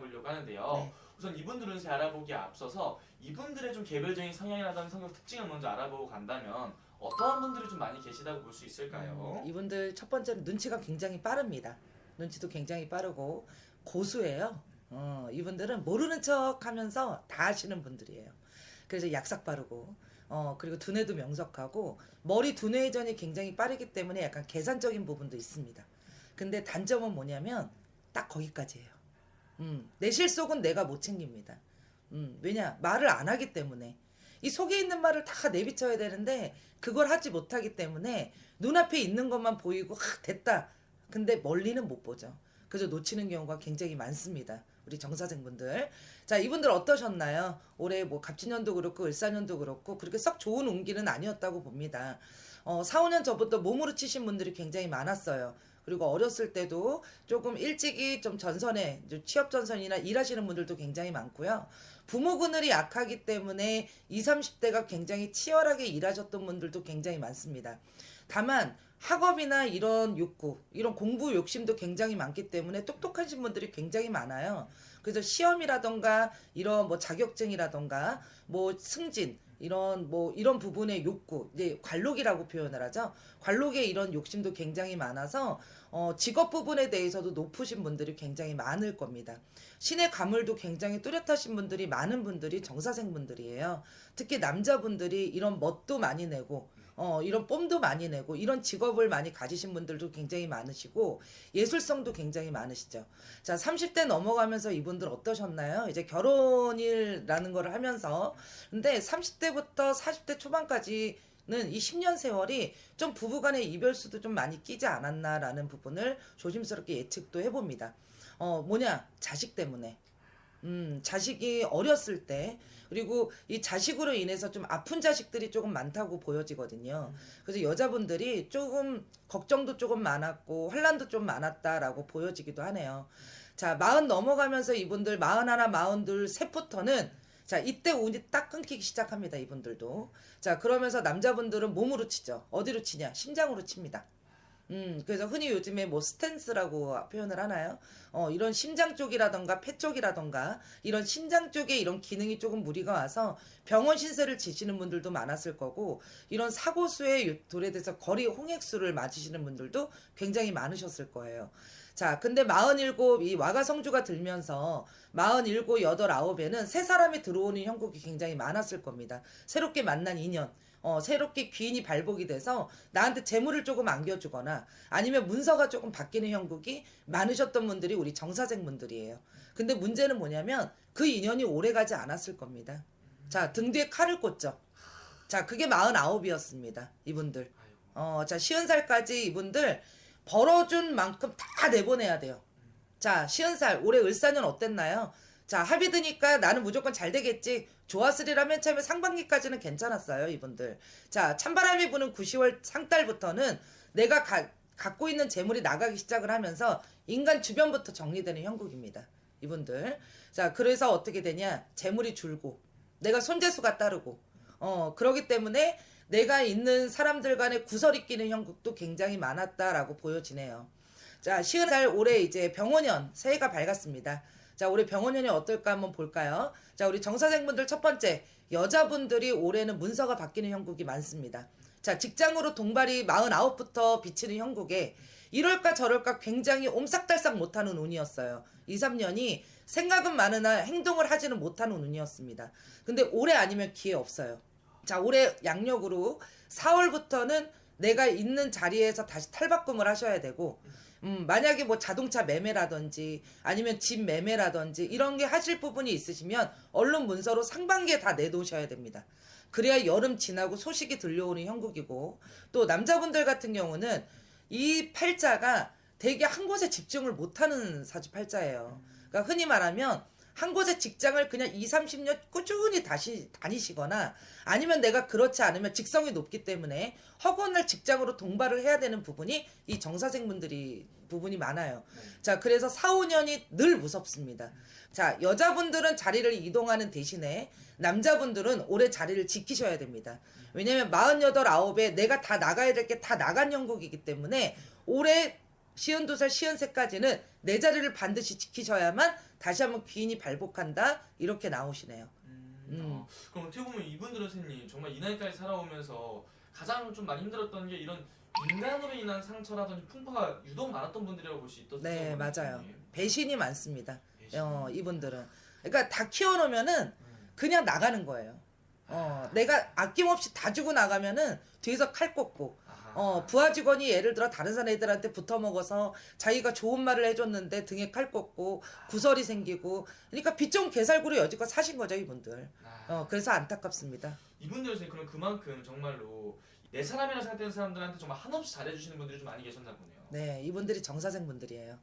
알아보려고 하는데요. 네. 우선 이분들 운세 알아보기에 앞서서 이분들의 좀 개별적인 성향이라든지 성격 특징을 먼저 알아보고 간다면 어떠한 분들이 좀 많이 계시다고 볼 수 있을까요? 이분들 첫 번째로 눈치가 굉장히 빠릅니다. 눈치도 굉장히 빠르고 고수예요. 이분들은 모르는 척 하면서 다 아시는 분들이에요. 그래서 약삭 빠르고, 그리고 두뇌도 명석하고, 머리 두뇌 회전이 굉장히 빠르기 때문에 약간 계산적인 부분도 있습니다. 근데 단점은 뭐냐면 딱 거기까지예요. 내 실속은 내가 못 챙깁니다. 왜냐? 말을 안 하기 때문에. 이 속에 있는 말을 다 내비쳐야 되는데 그걸 하지 못하기 때문에 눈앞에 있는 것만 보이고 됐다. 근데 멀리는 못 보죠. 그래서 놓치는 경우가 굉장히 많습니다. 우리 정사생분들. 자, 이분들 어떠셨나요? 올해 뭐 갑진년도 그렇고 을사년도 그렇고 그렇게 썩 좋은 운기는 아니었다고 봅니다. 4, 5년 전부터 몸으로 치신 분들이 굉장히 많았어요. 그리고 어렸을 때도 조금 일찍이 좀 전선에 취업 전선이나 일하시는 분들도 굉장히 많고요. 부모 그늘이 약하기 때문에 20, 30대가 굉장히 치열하게 일하셨던 분들도 굉장히 많습니다. 다만 학업이나 이런 욕구, 이런 공부 욕심도 굉장히 많기 때문에 똑똑하신 분들이 굉장히 많아요. 그래서 시험이라던가 이런 뭐 자격증이라던가 뭐 승진 이런 부분의 욕구, 이제 관록이라고 표현을 하죠. 관록의 이런 욕심도 굉장히 많아서 직업 부분에 대해서도 높으신 분들이 굉장히 많을 겁니다. 신의 가물도 굉장히 뚜렷하신 분들이 많은 분들이 정사생 분들이에요. 특히 남자분들이 이런 멋도 많이 내고 이런 뽐도 많이 내고 이런 직업을 많이 가지신 분들도 굉장히 많으시고 예술성도 굉장히 많으시죠. 자, 30대 넘어가면서 이분들 어떠셨나요? 이제 결혼이라는 걸 하면서 근데 30대부터 40대 초반까지는 이 10년 세월이 좀 부부간의 이별수도 좀 많이 끼지 않았나라는 부분을 조심스럽게 예측도 해봅니다. 뭐냐? 자식 때문에. 자식이 어렸을 때, 그리고 이 자식으로 인해서 좀 아픈 자식들이 조금 많다고 보여지거든요. 그래서 여자분들이 조금 걱정도 조금 많았고, 환란도 좀 많았다라고 보여지기도 하네요. 자, 40 넘어가면서 이분들 41, 42, 셋부터는 자, 이때 운이 딱 끊기기 시작합니다, 이분들도. 자, 그러면서 남자분들은 몸으로 치죠. 어디로 치냐? 심장으로 칩니다. 그래서 흔히 요즘에 뭐 스탠스라고 표현을 하나요? 이런 심장 쪽이라던가 폐 쪽이라던가 이런 심장 쪽에 이런 기능이 조금 무리가 와서 병원 신세를 지시는 분들도 많았을 거고 이런 사고수에 도래돼서 거리 홍액수를 맞으시는 분들도 굉장히 많으셨을 거예요. 자, 근데 47, 이 와가성주가 들면서 47, 8, 9에는 새 사람이 들어오는 형국이 굉장히 많았을 겁니다. 새롭게 만난 인연. 새롭게 귀인이 발복이 돼서 나한테 재물을 조금 안겨주거나 아니면 문서가 조금 바뀌는 형국이 많으셨던 분들이 우리 정사생 분들이에요. 근데 문제는 뭐냐면 그 인연이 오래 가지 않았을 겁니다. 자, 등 뒤에 칼을 꽂죠. 자, 그게 49이었습니다. 이분들. 자, 50살까지 이분들 벌어준 만큼 다 내보내야 돼요. 자, 50살, 올해 을사년 어땠나요? 자, 합의 드니까 나는 무조건 잘 되겠지. 좋았으리라 맨 처음에 상반기까지는 괜찮았어요, 이분들. 자, 찬바람이 부는 9, 10월 상달부터는 내가 갖고 있는 재물이 나가기 시작을 하면서 인간 주변부터 정리되는 형국입니다. 이분들. 자, 그래서 어떻게 되냐? 재물이 줄고, 내가 손재수가 따르고, 그러기 때문에 내가 있는 사람들 간의 구설이 끼는 형국도 굉장히 많았다라고 보여지네요. 자, 50살 올해 이제 병원년, 새해가 밝았습니다. 자, 올해 병원년이 어떨까 한번 볼까요? 자, 우리 정사생분들 첫 번째, 여자분들이 올해는 문서가 바뀌는 형국이 많습니다. 자, 직장으로 동발이 49부터 비치는 형국에 이럴까 저럴까 굉장히 옴싹달싹 못하는 운이었어요. 2, 3년이 생각은 많으나 행동을 하지는 못하는 운이었습니다. 근데 올해 아니면 기회 없어요. 자, 올해 양력으로 4월부터는 내가 있는 자리에서 다시 탈바꿈을 하셔야 되고 만약에 뭐 자동차 매매라든지 아니면 집 매매라든지 이런 게 하실 부분이 있으시면 얼른 문서로 상반기에 다 내놓으셔야 됩니다. 그래야 여름 지나고 소식이 들려오는 형국이고 또 남자분들 같은 경우는 이 팔자가 되게 한 곳에 집중을 못하는 사주팔자예요. 그러니까 흔히 말하면 한 곳에 직장을 그냥 20, 30년 꾸준히 다시 다니시거나 아니면 내가 그렇지 않으면 직성이 높기 때문에 허구한 날 직장으로 동발을 해야 되는 부분이 이 정사생분들이 부분이 많아요. 자, 그래서 4, 5년이 늘 무섭습니다. 자, 여자분들은 자리를 이동하는 대신에 남자분들은 올해 자리를 지키셔야 됩니다. 왜냐면 48, 9에 내가 다 나가야 될 게 다 나간 형국이기 때문에 올해 52살, 53까지는 내 자리를 반드시 지키셔야만 다시 한번 귀인이 발복한다. 이렇게 나오시네요. 그럼 어떻게 보면 이분들은 선생님 정말 이 나이까지 살아오면서 가장 좀 많이 힘들었던 게 이런 인간으로 인한 상처라든지 풍파가 유독 많았던 분들이라고 볼 수 있던데. 네, 맞아요. 배신이 많습니다. 배신. 이분들은. 그러니까 다 키워놓으면은 그냥 나가는 거예요. 내가 아낌없이 다 주고 나가면은 뒤에서 칼 꽂고, 부하 직원이 예를 들어 다른 사람 애들한테 붙어 먹어서 자기가 좋은 말을 해줬는데 등에 칼 꽂고 구설이 생기고, 그러니까 빚 좋은 개살구로 여지껏 사신 거죠, 이분들. 그래서 안타깝습니다. 이분들은 선생님 그럼 그만큼 정말로 내 사람이라 생각되는 사람들한테 정말 한없이 잘해주시는 분들이 좀 많이 계셨나 보네요. 네, 이분들이 정사생 분들이에요.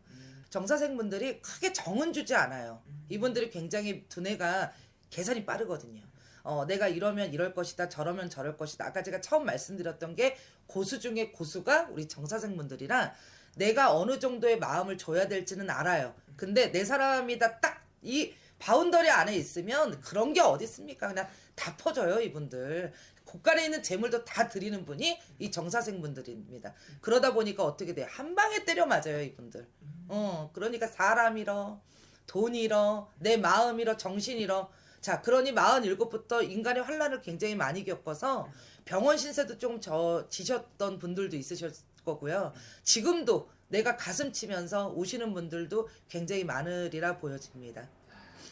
정사생 분들이 크게 정은 주지 않아요. 이분들이 굉장히 두뇌가 계산이 빠르거든요. 내가 이러면 이럴 것이다, 저러면 저럴 것이다. 아까 제가 처음 말씀드렸던 게 고수 중에 고수가 우리 정사생 분들이라 내가 어느 정도의 마음을 줘야 될지는 알아요. 근데 내 사람이다 딱 이 바운더리 안에 있으면 그런 게 어디 있습니까? 그냥 다 퍼져요, 이분들. 곳간에 있는 재물도 다 드리는 분이 이 정사생 분들입니다. 그러다 보니까 어떻게 돼요? 한 방에 때려 맞아요, 이분들. 그러니까 사람 잃어, 돈 잃어, 내 마음 잃어, 정신 잃어. 자, 그러니 47부터 인간의 환란을 굉장히 많이 겪어서 병원 신세도 조금 지셨던 분들도 있으실 거고요. 지금도 내가 가슴 치면서 오시는 분들도 굉장히 많으리라 보여집니다.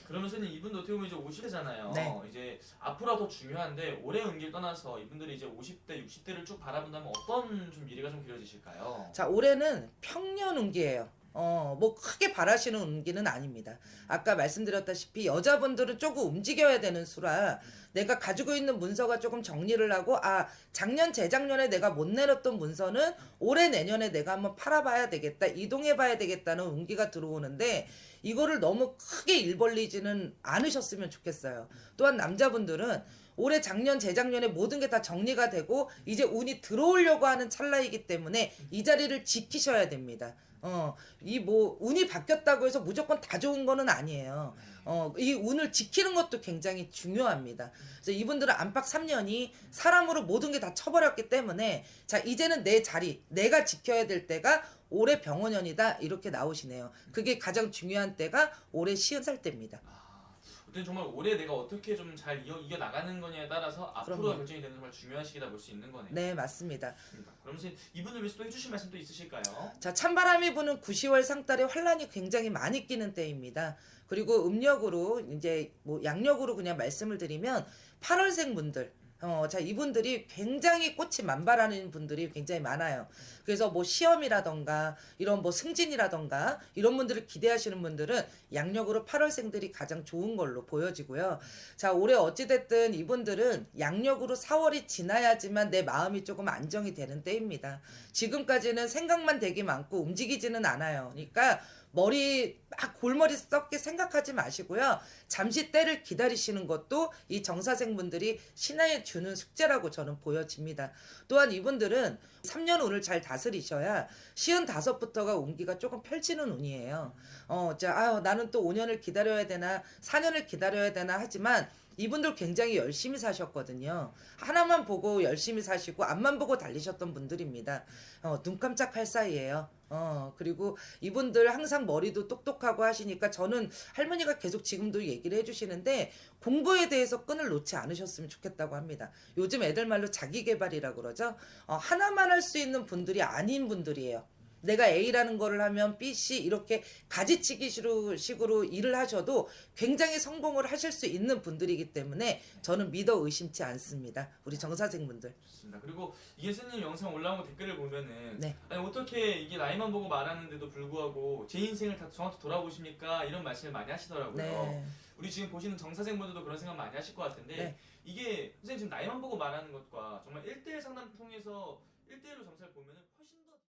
그러면 선생님 이분도 어떻게 보면 이제 50대잖아요. 네. 이제 앞으로가 더 중요한데 올해 운기를 떠나서 이분들이 이제 50대, 60대를 쭉 바라본다면 어떤 좀 미래가 좀 그려지실까요? 자, 올해는 평년 운기예요. 뭐 크게 바라시는 운기는 아닙니다. 아까 말씀드렸다시피 여자분들은 조금 움직여야 되는 수라 내가 가지고 있는 문서가 조금 정리를 하고 작년 재작년에 내가 못 내렸던 문서는 올해 내년에 내가 한번 팔아봐야 되겠다, 이동해봐야 되겠다는 운기가 들어오는데 이거를 너무 크게 일 벌리지는 않으셨으면 좋겠어요. 또한 남자분들은 올해 작년 재작년에 모든 게 다 정리가 되고 이제 운이 들어오려고 하는 찰나이기 때문에 이 자리를 지키셔야 됩니다. 이 뭐 운이 바뀌었다고 해서 무조건 다 좋은 거는 아니에요. 이 운을 지키는 것도 굉장히 중요합니다. 그래서 이분들은 안팎 3년이 사람으로 모든 게 다 쳐버렸기 때문에 자, 이제는 내 자리, 내가 지켜야 될 때가 올해 병원년이다, 이렇게 나오시네요. 그게 가장 중요한 때가 올해 50살 때입니다. 그때 정말 올해 내가 어떻게 좀 잘 이겨 나가는 거냐에 따라서 앞으로 그럼요. 결정이 되는 정말 중요한 시기다 볼 수 있는 거네요. 네, 맞습니다. 그럼 선생님 이분을 위해서 또 해주실 말씀 또 있으실까요? 자, 찬바람이 부는 9, 10월 상달에 환란이 굉장히 많이 끼는 때입니다. 그리고 음력으로 이제 뭐 양력으로 그냥 말씀을 드리면 8월생 분들, 자, 이분들이 굉장히 꽃이 만발하는 분들이 굉장히 많아요. 그래서 뭐 시험이라던가 이런 뭐 승진이라던가 이런 분들을 기대하시는 분들은 양력으로 8월생들이 가장 좋은 걸로 보여지고요. 자, 올해 어찌됐든 이분들은 양력으로 4월이 지나야지만 내 마음이 조금 안정이 되는 때입니다. 지금까지는 생각만 되게 많고 움직이지는 않아요. 그러니까 머리 막 골머리 썩게 생각하지 마시고요. 잠시 때를 기다리시는 것도 이 정사생분들이 신하에 주는 숙제라고 저는 보여집니다. 또한 이분들은 3년 운을 잘 다스리셔야 55부터가 운기가 조금 펼치는 운이에요. 나는 또 5년을 기다려야 되나 4년을 기다려야 되나 하지만 이분들 굉장히 열심히 사셨거든요. 하나만 보고 열심히 사시고 앞만 보고 달리셨던 분들입니다. 눈 깜짝할 사이에요. 그리고 이분들 항상 머리도 똑똑하고 하시니까 저는 할머니가 계속 지금도 얘기를 해주시는데 공부에 대해서 끈을 놓지 않으셨으면 좋겠다고 합니다. 요즘 애들 말로 자기개발이라고 그러죠. 하나만 할 수 있는 분들이 아닌 분들이에요. 내가 A라는 거를 하면 B, C 이렇게 가지치기 식으로 일을 하셔도 굉장히 성공을 하실 수 있는 분들이기 때문에 저는 믿어 의심치 않습니다. 우리 정사생분들. 좋습니다. 그리고 이게 선생님 영상 올라온 거 댓글을 보면은 네. 아니 어떻게 이게 나이만 보고 말하는데도 불구하고 제 인생을 다 정확히 돌아보십니까? 이런 말씀을 많이 하시더라고요. 네. 우리 지금 보시는 정사생분들도 그런 생각 많이 하실 것 같은데 네. 이게 선생님 지금 나이만 보고 말하는 것과 정말 1대1 상담 통해서 1대1로 점수를 보면은 훨씬